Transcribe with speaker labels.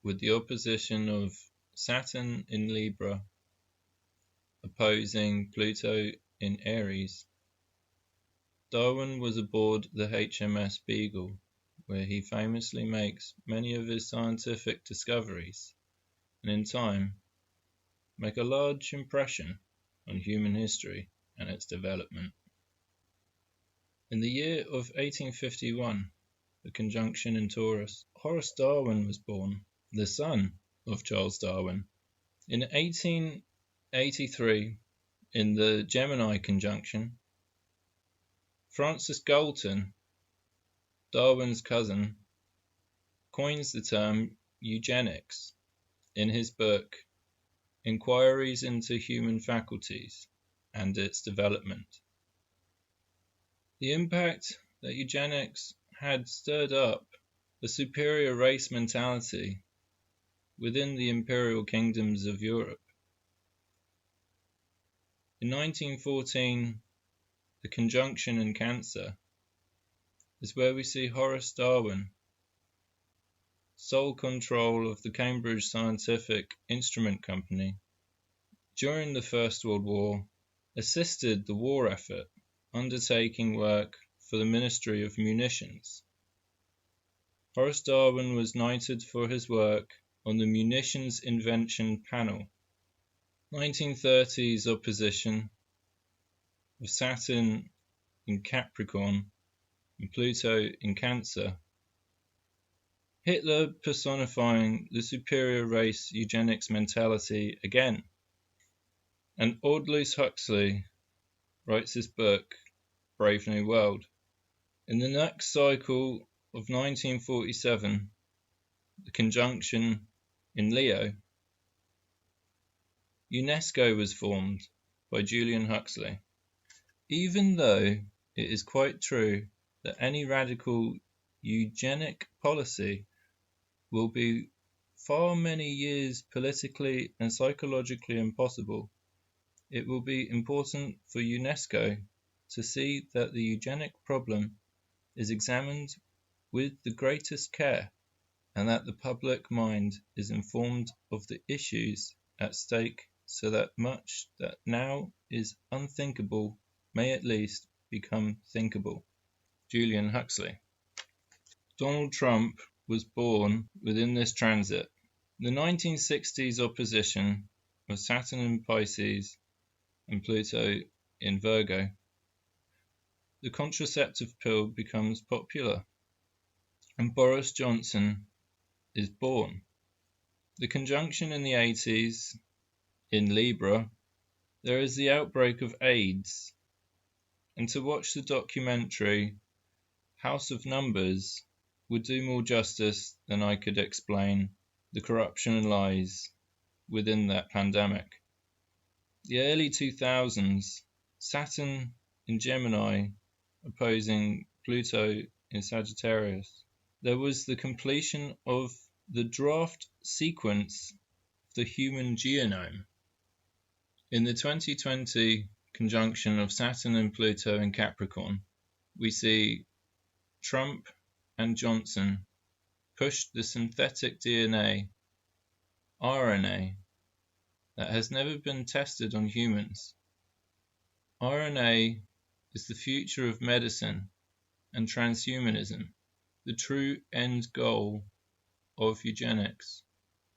Speaker 1: with the opposition of Saturn in Libra opposing Pluto in Aries. Darwin was aboard the HMS Beagle, where he famously makes many of his scientific discoveries, and in time make a large impression on human history and its development. In the year of 1851, the conjunction in Taurus, Horace Darwin was born, the son of Charles Darwin. In 1883, in the Gemini conjunction, Francis Galton, Darwin's cousin, coins the term eugenics in his book Inquiries into Human Faculties and Its Development. The impact that eugenics had stirred up a superior race mentality within the imperial kingdoms of Europe. In 1914, the conjunction in Cancer is where we see Horace Darwin, sole control of the Cambridge Scientific Instrument Company, during the First World War, assisted the war effort, undertaking work for the Ministry of Munitions. Horace Darwin was knighted for his work on the Munitions Invention Panel. 1930s opposition of Saturn in Capricorn and Pluto in Cancer. Hitler personifying the superior race eugenics mentality again. And Aldous Huxley writes his book, Brave New World. In the next cycle of 1947, the conjunction in Leo, UNESCO was formed by Julian Huxley. Even though it is quite true that any radical eugenic policy will be far many years politically and psychologically impossible, it will be important for UNESCO to see that the eugenic problem is examined with the greatest care and that the public mind is informed of the issues at stake so that much that now is unthinkable may at least become thinkable. Julian Huxley. Donald Trump was born within this transit. The 1960s opposition of Saturn in Pisces and Pluto in Virgo. The contraceptive pill becomes popular, and Boris Johnson is born. The conjunction in the 80s in Libra, there is the outbreak of AIDS, and to watch the documentary House of Numbers would do more justice than I could explain the corruption and lies within that pandemic. The early 2000s, Saturn in Gemini opposing Pluto in Sagittarius. There was the completion of the draft sequence of the human genome. In the 2020 conjunction of Saturn and Pluto in Capricorn, we see Trump and Johnson push the synthetic DNA, RNA, that has never been tested on humans. RNA is the future of medicine and transhumanism, the true end goal of eugenics.